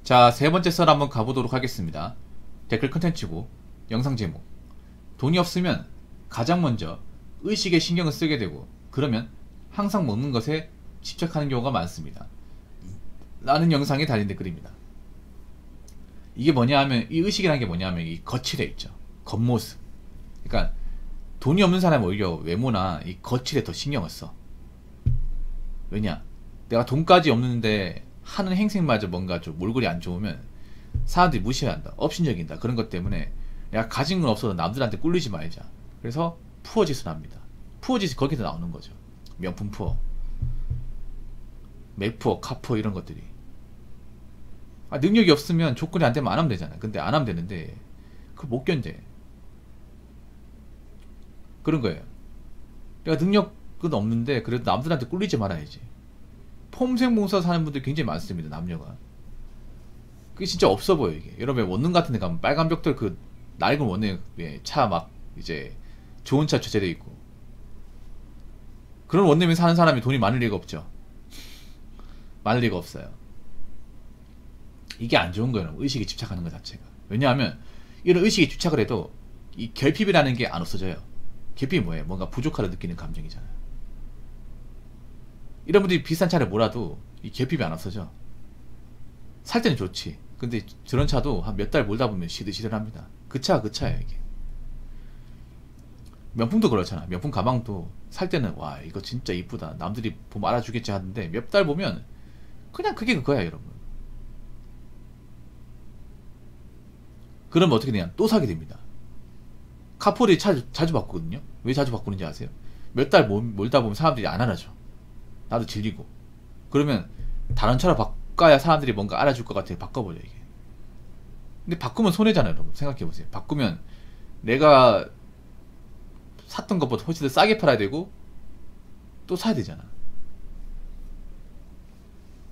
자, 세 번째 썰 한번 가보도록 하겠습니다. 댓글 컨텐츠고 영상 제목. 돈이 없으면 가장 먼저 의식에 신경을 쓰게 되고, 그러면 항상 먹는 것에 집착하는 경우가 많습니다. 라는 영상에 달린 댓글입니다. 이게 뭐냐 하면, 이 의식이라는 게 뭐냐 하면 이 거칠에 있죠. 겉모습. 그러니까 돈이 없는 사람은 오히려 외모나 이 거칠에 더 신경을 써. 왜냐? 내가 돈까지 없는데 하는 행색마저 뭔가 좀 몰골이 안 좋으면 사람들이 무시한다, 업신여긴다. 그런 것 때문에 내가 가진 건 없어도 남들한테 꿀리지 말자. 그래서 푸어짓을 합니다. 푸어짓이 거기서 나오는 거죠. 명품 푸어, 맥푸어, 카푸어 이런 것들이. 능력이 없으면 조건이 안 되면 안 하면 되잖아. 근데 안 하면 되는데 그걸 못 견뎌. 그런 거예요. 내가 능력은 없는데 그래도 남들한테 꿀리지 말아야지. 폼생봉사 사는 분들 굉장히 많습니다. 남녀가. 그게 진짜 없어 보여 이게. 여러분 원룸 같은 데 가면 빨간 벽돌 그 낡은 원룸 차 막 이제 좋은 차 주차돼 있고, 그런 원룸에 사는 사람이 돈이 많을 리가 없죠. 많을 리가 없어요. 이게 안 좋은 거예요. 의식에 집착하는 것 자체가. 왜냐하면 이런 의식에 집착을 해도 이 결핍이라는 게 안 없어져요. 결핍이 뭐예요? 뭔가 부족하다 느끼는 감정이잖아요. 이런 분들이 비싼 차를 몰아도 이 결핍이 안 없어져. 살 때는 좋지. 근데 저런 차도 한 몇 달 몰다 보면 시들시들합니다. 그 차야 이게. 명품도 그렇잖아. 명품 가방도 살 때는 와 이거 진짜 이쁘다, 남들이 보면 알아주겠지 하는데 몇 달 보면 그냥 그게 그거야 여러분. 그러면 어떻게 되냐, 또 사게 됩니다. 카포를 자주 바꾸거든요. 왜 자주 바꾸는지 아세요? 몇 달 몰다 보면 사람들이 안 알아줘. 나도 질리고. 그러면 다른 차로 바꿔야 사람들이 뭔가 알아줄 것 같아. 바꿔버려 이게. 근데 바꾸면 손해잖아요 여러분. 생각해보세요. 바꾸면 내가 샀던 것보다 훨씬 더 싸게 팔아야 되고 또 사야 되잖아.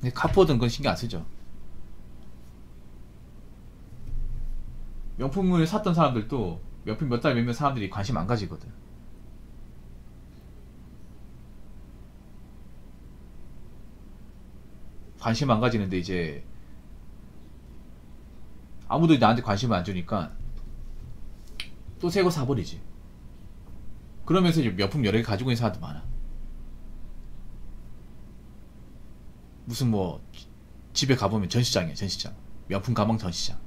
근데 카포든 그건 신경 안 쓰죠. 명품을 샀던 사람들도 명품 몇 달 매면 사람들이 관심 안 가지거든. 관심 안 가지는데 이제 아무도 나한테 관심을 안 주니까 또 새 거 사버리지. 그러면서 이제 명품 여러 개 가지고 있는 사람도 많아. 무슨 뭐 집에 가보면 전시장이야. 전시장. 명품 가방 전시장.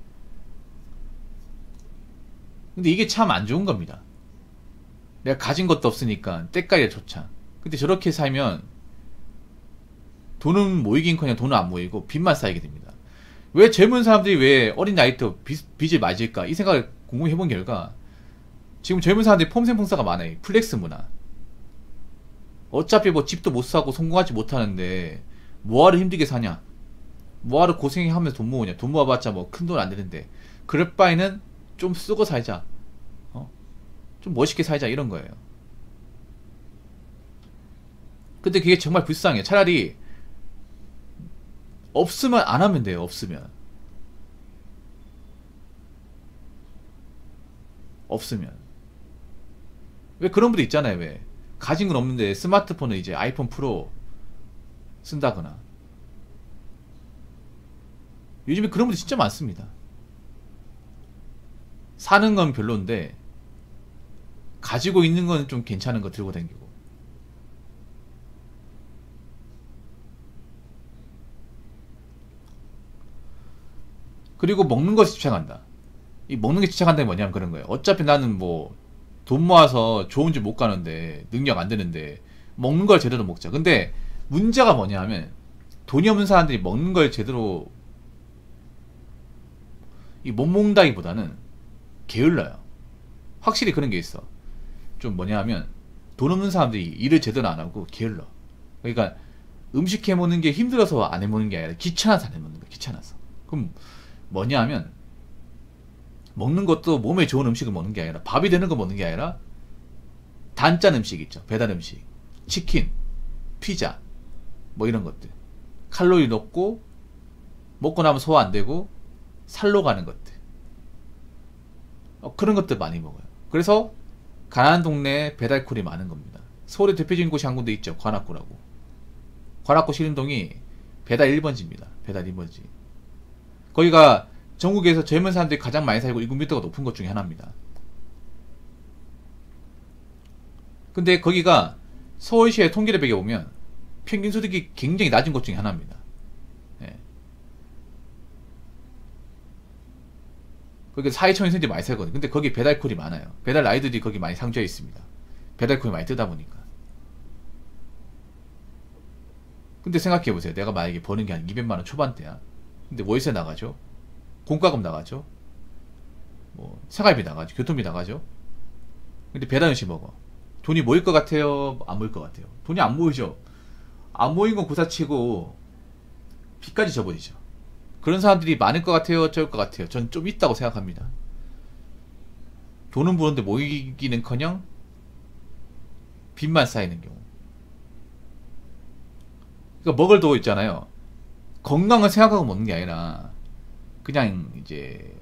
근데 이게 참 안 좋은 겁니다. 내가 가진 것도 없으니까 때깔이 좋자. 근데 저렇게 살면 돈은 모이긴커녕 돈은 안 모이고 빚만 쌓이게 됩니다. 왜 젊은 사람들이 왜 어린 나이 때 빚을 맞을까? 이 생각을 곰곰이 해본 결과 지금 젊은 사람들이 폼생풍사가 많아요. 플렉스 문화. 어차피 뭐 집도 못 사고 성공하지 못하는데 뭐하러 힘들게 사냐? 뭐하러 고생하면서 돈 모으냐? 돈 모아봤자 뭐 큰 돈 안 되는데 그럴 바에는 좀 쓰고 살자. 좀 멋있게 살자 이런 거예요. 근데 그게 정말 불쌍해. 차라리 없으면 안 하면 돼요. 없으면 왜 그런 분들 있잖아요. 왜 가진 건 없는데 스마트폰을 이제 아이폰 프로 쓴다거나. 요즘에 그런 분들 진짜 많습니다. 사는 건 별론데 가지고 있는 건 좀 괜찮은 거 들고 다니고. 그리고 먹는 것에 집착한다. 이 먹는 게 집착한다는 게 뭐냐면 그런 거예요. 어차피 나는 뭐 돈 모아서 좋은 집 못 가는데 능력 안 되는데 먹는 걸 제대로 먹자. 근데 문제가 뭐냐 하면 돈이 없는 사람들이 먹는 걸 제대로 못 먹는다기보다는 게을러요. 확실히 그런 게 있어. 좀 뭐냐 하면 돈 없는 사람들이 일을 제대로 안 하고 게을러. 그러니까 음식 해먹는 게 힘들어서 안 해먹는 게 아니라 귀찮아서 안 해먹는 거야. 귀찮아서. 그럼 뭐냐 하면 먹는 것도 몸에 좋은 음식을 먹는 게 아니라, 밥이 되는 거 먹는 게 아니라 단짠 음식 있죠. 배달 음식, 치킨, 피자 뭐 이런 것들, 칼로리 높고 먹고 나면 소화 안 되고 살로 가는 것들, 그런 것들 많이 먹어요. 그래서 가난한 동네에 배달콜이 많은 겁니다. 서울의 대표적인 곳이 한 군데 있죠. 관악구라고. 관악구 신림동이 배달 1번지입니다. 배달 1번지. 거기가 전국에서 젊은 사람들이 가장 많이 살고 인구 밀도가 높은 곳 중에 하나입니다. 근데 거기가 서울시의 통계를 매겨보면 평균 소득이 굉장히 낮은 곳 중에 하나입니다. 예. 거기 사회초년 세대들이 많이 살거든요. 근데 거기 배달콜이 많아요. 배달 라이들이 거기 많이 상주해 있습니다. 배달콜이 많이 뜨다 보니까. 근데 생각해보세요. 내가 만약에 버는 게 한 200만원 초반대야. 근데 월세 나가죠. 공과금 나가죠. 뭐 생활비 나가죠. 교통비 나가죠. 근데 배달 음식 먹어. 돈이 모일 것 같아요? 안 모일 것 같아요? 돈이 안 모이죠. 안 모인 건 고사치고 빚까지 져버리죠. 그런 사람들이 많을 것 같아요? 적을 것 같아요? 전 좀 있다고 생각합니다. 돈은 버는데 모이기는커녕 빚만 쌓이는 경우. 그러니까 먹을 도 있잖아요. 건강을 생각하고 먹는 게 아니라 그냥 이제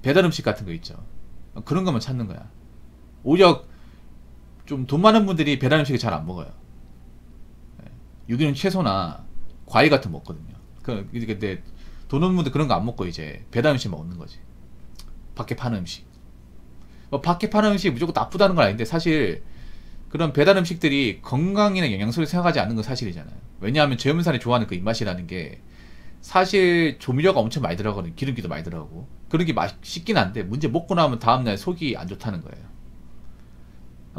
배달 음식 같은 거 있죠. 그런 것만 찾는 거야. 오히려 좀 돈 많은 분들이 배달 음식을 잘 안 먹어요. 유기농 채소나 과일 같은 거 먹거든요. 근데 돈 없는 분들 그런 거 안 먹고 이제 배달 음식 먹는 거지. 밖에 파는 음식. 뭐 밖에 파는 음식이 무조건 나쁘다는 건 아닌데 사실 그런 배달 음식들이 건강이나 영양소를 생각하지 않는 건 사실이잖아요. 왜냐하면 젊은 사람이 좋아하는 그 입맛이라는 게 사실 조미료가 엄청 많이 들어가거든요. 기름기도 많이 들어가고. 그런 게 맛있긴 한데 문제 먹고 나면 다음날 속이 안 좋다는 거예요.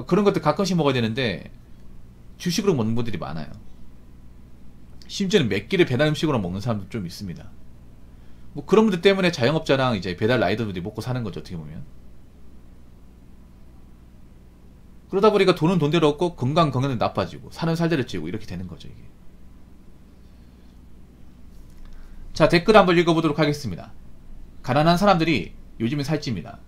그런 것들 가끔씩 먹어야 되는데 주식으로 먹는 분들이 많아요. 심지어는 몇 끼를 배달 음식으로 먹는 사람도 좀 있습니다. 뭐 그런 분들 때문에 자영업자랑 이제 배달 라이더들이 먹고 사는 거죠. 어떻게 보면. 그러다 보니까 돈은 돈대로 없고 건강은 나빠지고 사는 살대로 찌고 이렇게 되는 거죠. 이게. 자, 댓글 한번 읽어보도록 하겠습니다. 가난한 사람들이 요즘은 살찝니다.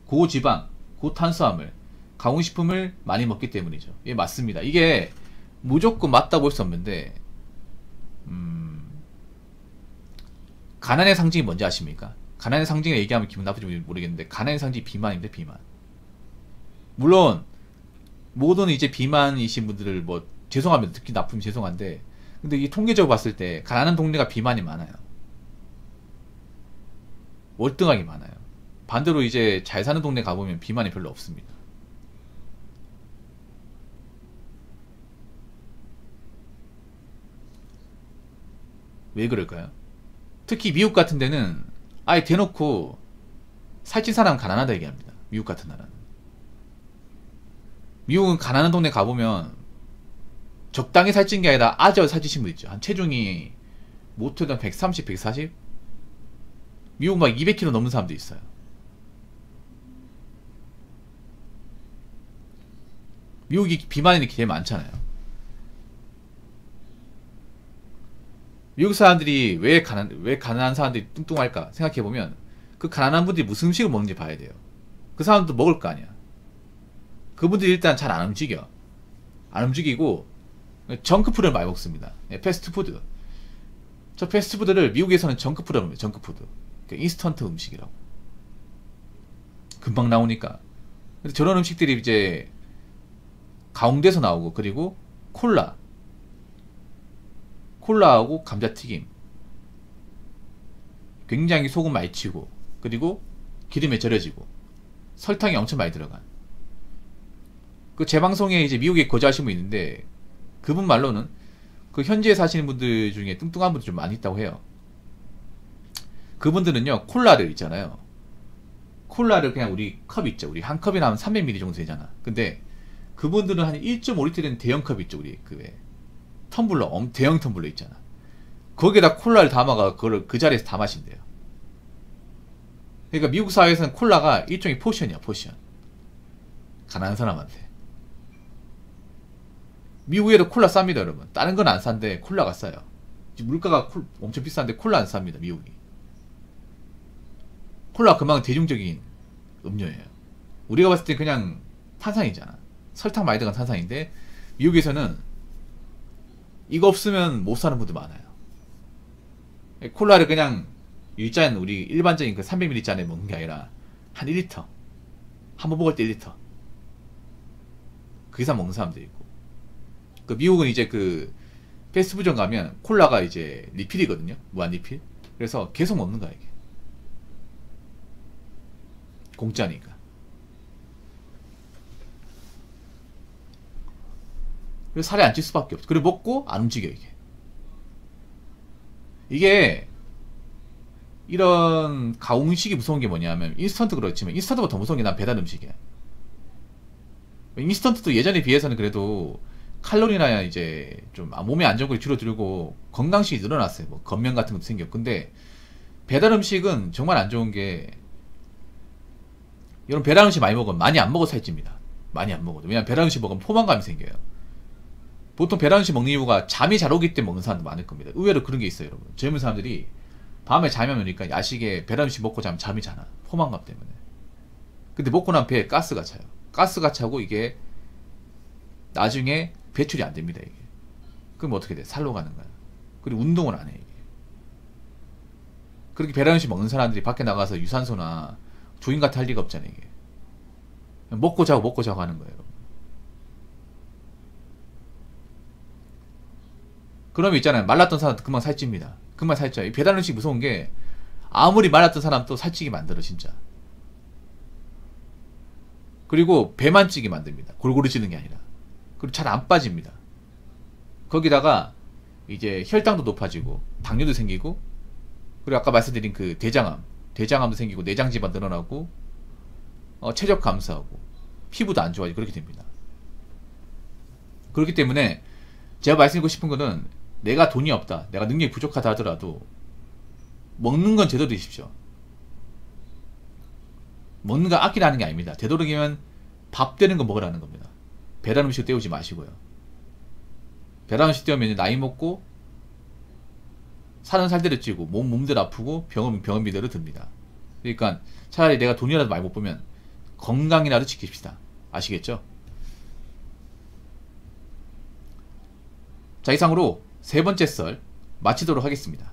고지방, 고탄수화물, 가공식품을 많이 먹기 때문이죠. 예, 맞습니다. 이게 무조건 맞다 볼 수 없는데 가난의 상징이 뭔지 아십니까? 가난의 상징을 얘기하면 기분 나쁘지 모르겠는데 가난의 상징이 비만인데 비만. 물론 모든 이제 비만이신 분들을 뭐 죄송합니다. 듣기 나쁘면 죄송한데 근데 이 통계적으로 봤을 때 가난한 동네가 비만이 많아요. 월등하게 많아요. 반대로 이제 잘 사는 동네 가보면 비만이 별로 없습니다. 왜 그럴까요? 특히 미국 같은 데는 아예 대놓고 살찐 사람은 가난하다 얘기합니다. 미국 같은 나라는. 미국은 가난한 동네 가보면 적당히 살찐 게 아니라 아주 살찌신 분 있죠. 한 체중이 못해도 130, 140? 미국 막 200kg 넘는 사람도 있어요. 미국이 비만이 이렇게 되게 많잖아요. 미국 사람들이 왜 가난한 사람들이 뚱뚱할까 생각해보면 그 가난한 분들이 무슨 음식을 먹는지 봐야 돼요. 그 사람도 먹을 거 아니야. 그분들이 일단 잘 안 움직여. 안 움직이고 정크푸드를 많이 먹습니다. 패스트푸드. 저 패스트푸드를 미국에서는 정크푸드라고 합니다. 정크푸드. 인스턴트 음식이라고. 금방 나오니까. 근데 저런 음식들이 이제 가공돼서 나오고 그리고 콜라하고 감자튀김 굉장히 소금 많이 치고 그리고 기름에 절여지고 설탕이 엄청 많이 들어간 그 제 방송에 이제 미국에 거주하시는 분 있는데 그분 말로는 그 현지에 사시는 분들 중에 뚱뚱한 분들 좀 많이 있다고 해요. 그분들은요 콜라를 있잖아요. 콜라를 그냥 우리 컵 있죠. 우리 한 컵이 나면 300ml 정도 되잖아. 근데 그분들은 한 1.5L 되는 대형 컵 있죠. 우리 그 왜 텀블러, 대형 텀블러 있잖아. 거기에다 콜라를 담아가 그걸 그 자리에서 다 마신대요. 그러니까 미국 사회에서는 콜라가 일종의 포션이야, 포션. 가난한 사람한테. 미국에도 콜라 쌉니다, 여러분. 다른 건 안 싼데 콜라가 싸요. 물가가 엄청 비싼데 콜라 안 쌉니다, 미국이. 콜라 그만큼 대중적인 음료예요. 우리가 봤을 때 그냥 탄산이잖아. 설탕 많이 들어간 탄산인데 미국에서는 이거 없으면 못 사는 분들 많아요. 콜라를 그냥 일잔 우리 일반적인 그 300ml 잔에 먹는 게 아니라 한 1리터 한 번 먹을 때 1리터 그 이상 먹는 사람도 있고. 그 미국은 이제 그 패스트푸드점 가면 콜라가 이제 리필이거든요. 무한 리필. 그래서 계속 먹는 거야 이게. 공짜니까. 그래서 살이 안 찔 수밖에 없어. 그리고 먹고 안 움직여 이게. 이게 이런 가공식이 무서운 게 뭐냐면 인스턴트 그렇지만 인스턴트보다 더 무서운 게 난 배달 음식이야. 인스턴트도 예전에 비해서는 그래도 칼로리나 이제 좀 몸에 안 좋은 걸 줄어들고 건강식이 늘어났어요. 뭐 겉면 같은 것도 생겼고. 근데 배달 음식은 정말 안 좋은 게 이런 배달 음식 많이 먹으면 많이 안 먹어서 살찝니다. 많이 안 먹어도. 왜냐면 배달 음식 먹으면 포만감이 생겨요. 보통 배달 음식 먹는 이유가 잠이 잘 오기 때문에 먹는 사람도 많을 겁니다. 의외로 그런 게 있어요, 여러분. 젊은 사람들이 밤에 잠이 안 오니까 야식에 배달 음식 먹고 자면 잠이 자나. 포만감 때문에. 근데 먹고 나면 배에 가스가 차요. 가스가 차고 이게 나중에 배출이 안 됩니다, 이게. 그럼 어떻게 돼? 살로 가는 거야. 그리고 운동을 안 해, 이게. 그렇게 배달 음식 먹는 사람들이 밖에 나가서 유산소나 조깅 같은 할 리가 없잖아요, 이게. 먹고 자고 하는 거예요, 여러분. 그러면 있잖아요. 말랐던 사람도 금방 살찝니다. 금방 살쪄요. 이 배달 음식 무서운 게 아무리 말랐던 사람도 살찌게 만들어, 진짜. 그리고 배만 찌게 만듭니다. 골고루 찌는 게 아니라. 그리고 잘 안 빠집니다. 거기다가 이제 혈당도 높아지고 당뇨도 생기고, 그리고 아까 말씀드린 그 대장암도 생기고 내장지방 늘어나고 체력 감소하고 피부도 안 좋아지고 그렇게 됩니다. 그렇기 때문에 제가 말씀드리고 싶은 거는 내가 돈이 없다, 내가 능력이 부족하다 하더라도 먹는 건 제대로 드십시오. 먹는 거 아끼라는 게 아닙니다. 되도록이면 밥 되는 거 먹으라는 겁니다. 배달 음식 때우지 마시고요. 배달 음식 때우면 나이 먹고 살은 살대로 찌고 몸대로 아프고 병은 병원비대로 듭니다. 그러니까 차라리 내가 돈이라도 많이 못 보면 건강이라도 지킵시다. 아시겠죠? 자, 이상으로 세 번째 썰 마치도록 하겠습니다.